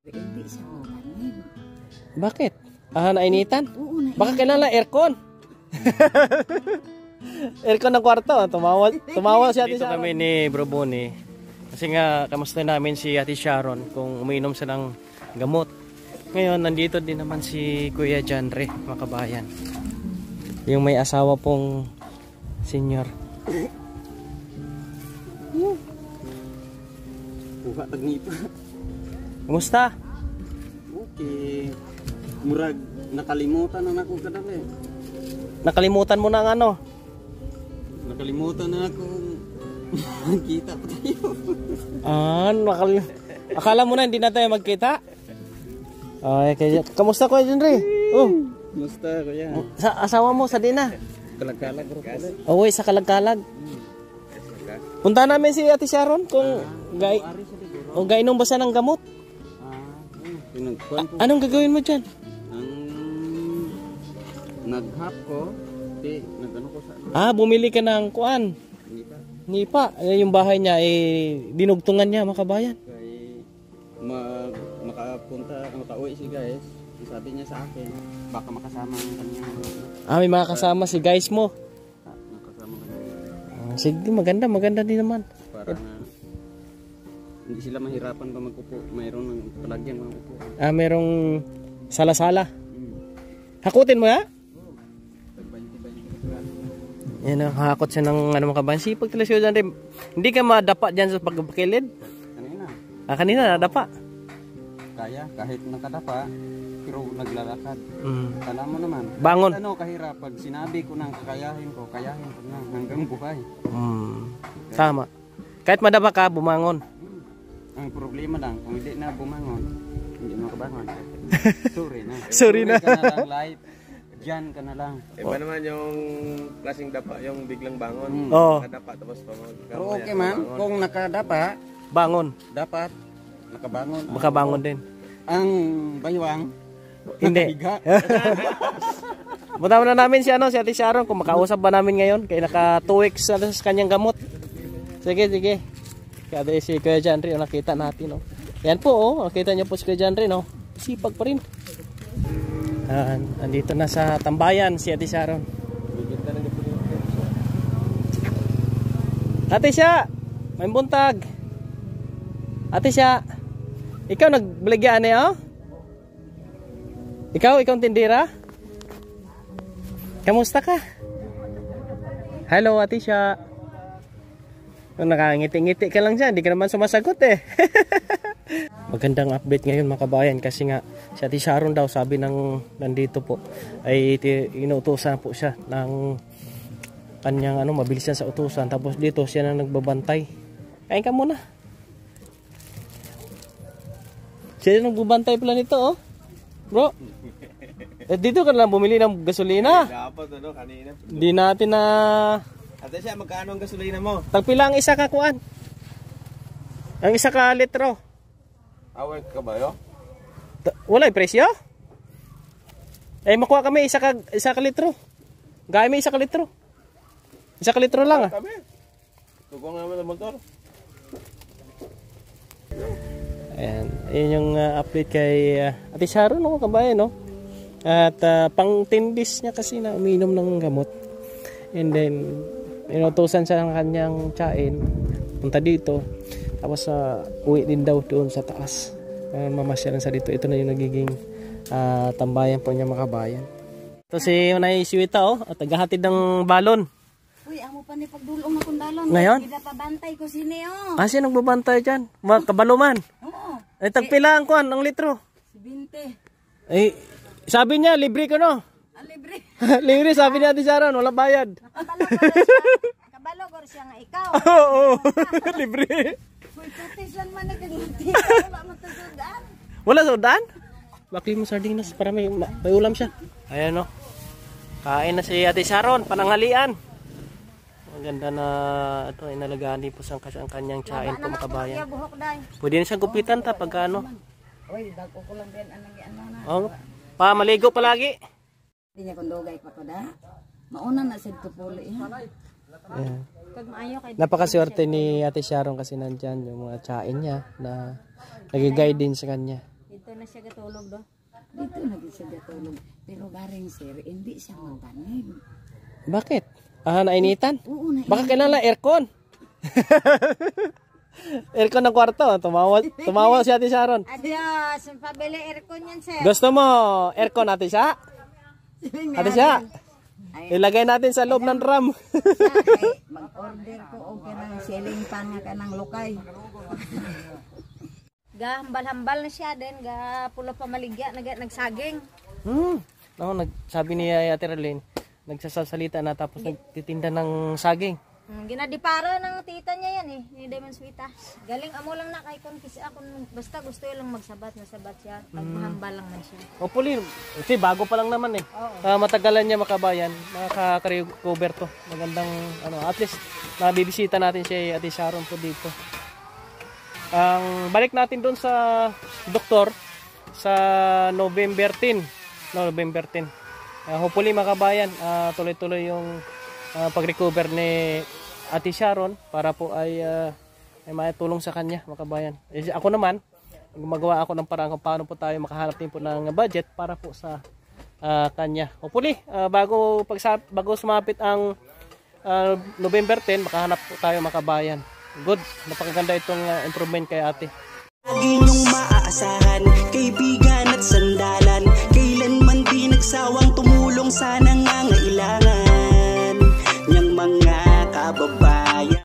Hindi siya mabanin. Bakit? Nainitan? Oo, nainitan. Baka kailangan aircon. Aircon ng kwarto. Tumawa si Ate Sharon. Dito kami ni Bro Bonnie. Kasi nga, kamusta namin si Ate Sharon kung umiinom siya ng gamot. Ngayon, nandito din naman si Kuya Janre, mga kabayan. Yung may asawa pong senior. Buka tagnipa. Kumusta? Okay. Murag nakalimutan na ako kadali. Nakalimutan mo na ang ano? Nakalimutan na ako. Magkita pa tayo. Akala mo na hindi na tayo magkita? Okay, kamusta Kuya Janre? Oh. Kumusta kuya? Sa asawa mo sa Dina? Kalag-kalag bro. Uy, sa Kalag-Kalag. Punta namin si Ate Sharon kung gainom ba siya ng gamot. Anong gagawin mo dyan? Naghap ko. Nagano ko sa Bumili ka ng kuan. Nipa. Yung bahay niya dinugtungan niya, mga kabayan. Kaya makauwi si guys. Sabi niya sa akin, baka makasama ang kanyang... May mga kasama si guys mo. Makasama kanya. Sige, maganda din naman. Para na hindi sila mahirapan pa magkupo. Mayroon ng palagyan magkupo. Merong sala-sala. Hakutin mo ha? Yan ang hakot siya ng mga kabayan. Sipag talaga siya dyan. Hindi ka madapa dyan sa pagkakilid? Kanina. Kanina nadapa. Kaya, kahit nakadapa, pero naglalakad. Tala mo naman. Bangon. Ano kahirap, pag sinabi ko nang kayahin ko na hanggang buhay. Tama. Kahit madapa ka, bumangon. Ang problema lang, kung hindi na bumangon, hindi mo kabangon. Sorry na. Sorry na. Ka na lang, light. Diyan ka na lang. Iba naman yung klaseng dapa, yung biglang bangon. Nakadapa tapos bangon. Pero okay man, kung nakadapa, bangon. dapat nakabangon. Makabangon din. Ang baywang, hindi. Punta na namin si Ate Sharon kung makausap ba namin ngayon. Kaya naka 2 weeks sa kanyang gamot. Sige. Kaya si Kuya Janre, nakita natin. Yan po, nakita niyo po si Kuya Janre. Sipag pa rin. Andito na sa tambayan si Ate Sharon. Ate Sya, may buntag. Ate Sya, ikaw nagbaligyan Ikaw ang tindira? Kamusta ka? Hello Ate Sya. Nakangiti-ngiti ka lang dyan, hindi ka naman sumasagot Magandang update ngayon mga kabayan kasi nga si Ate Sharon daw sabi ng nandito po ay inuutosan po siya ng kanyang mabilis sa utusan, tapos dito siya na nagbabantay. Kain ka muna. Siya na nagbabantay pala nito bro. Dito ka na lang bumili ng gasolina. Dapat kanina. Hindi natin na... Ate Sya, magkano ang gasolina mo? Tagpila ang isa ka kuan. Ang isa ka litro. Away ka ba yo? Wala presyo? Makuha kami isa ka litro. Gaya may isa ka litro. Isa ka litro lang Kami. Tugo nga naman ang motor. Ayan yung update kay Ate Sharon kabayan At pang 10 days niya kasi na umiinom ng gamot. And then inutusan siya ng kanyang tiyain punta dito, tapos uwi din daw doon sa taas. Mamasyalan sa dito. Ito na yung nagiging tambayan po niya mga kabayan. Ito si Unay Siwita at tagahatid ng balon. Uy, amo pa ni pagdulong na kundalon. Ngayon? Hindi pabantay ko sini Sino nagbabantay dyan? Mga kabaluman. Oo. Tagpila ang kuan ng litro. 20. Sabi niya libre ko Libre. Libre sabi ni Ate Sharon, wala bayad. Kabalo ko siya nga ikaw. Oo. Libre. Uy, katisan man nagditi. Wala man tasudan. Wala sudan? Bakit mo sardinas para may ulam siya. Ayan Kain na si Ate Sharon, pananghalian. Ang ganda na ito, inalagaan din po sa kanyang tiyain po mga kabayan. Pwede na siyang gupitan pag Uy, dako ko lang din maligo palagi. Hindi niya kundugay pa ko Mauna na sa tupuli. Napakaswerte ni Ate Sharon kasi nandyan yung mga tiyain niya na nag-guide din sa kanya. siya gatulog do? Dito na siya gatulog. Pero garing sir, hindi siya magtanig. Bakit? Nainitan? Oo, na. Baka kailangan aircon. Aircon ng kwarto. Tumawa si Ate Sharon. Adios, pabili aircon yan, sir. Gusto mo aircon, Ate Sha? Ate Sha? Ilagay natin sa loob ng drum. Mag-order ko o kanang ceiling fan nga kanang lukay. Hambal-hambal na siya din, pulo pa maligya, nagsaging. No, sabi ni Ate Raylene, nagsasalita na tapos nagtitinda ng saging. Ginadipara ng tita niya yan ni Diamond Sweeta. Galing amo lang na kay kasi ako basta gusto lang magsabat, nasabat siya. Pagmahambal lang man siya. Hopefully, kasi bago pa lang naman eh. Matagalan niya makabayan, makaka-recover to. Magandang at least nabibisita natin si Ate Sharon po dito. Balik natin doon sa doktor sa November 10. November 10. Hopefully makabayan, tuloy-tuloy yung pag-recover ni Ate Sharon para po ay maitulong sa kanya, makabayan. Ako naman, gumagawa ako ng parang kung paano po tayo makahanap din po ng budget para po sa kanya. Hopefully, bago sumapit ang November 10, makahanap po tayo, makabayan. Good, napakaganda itong improvement kay ate.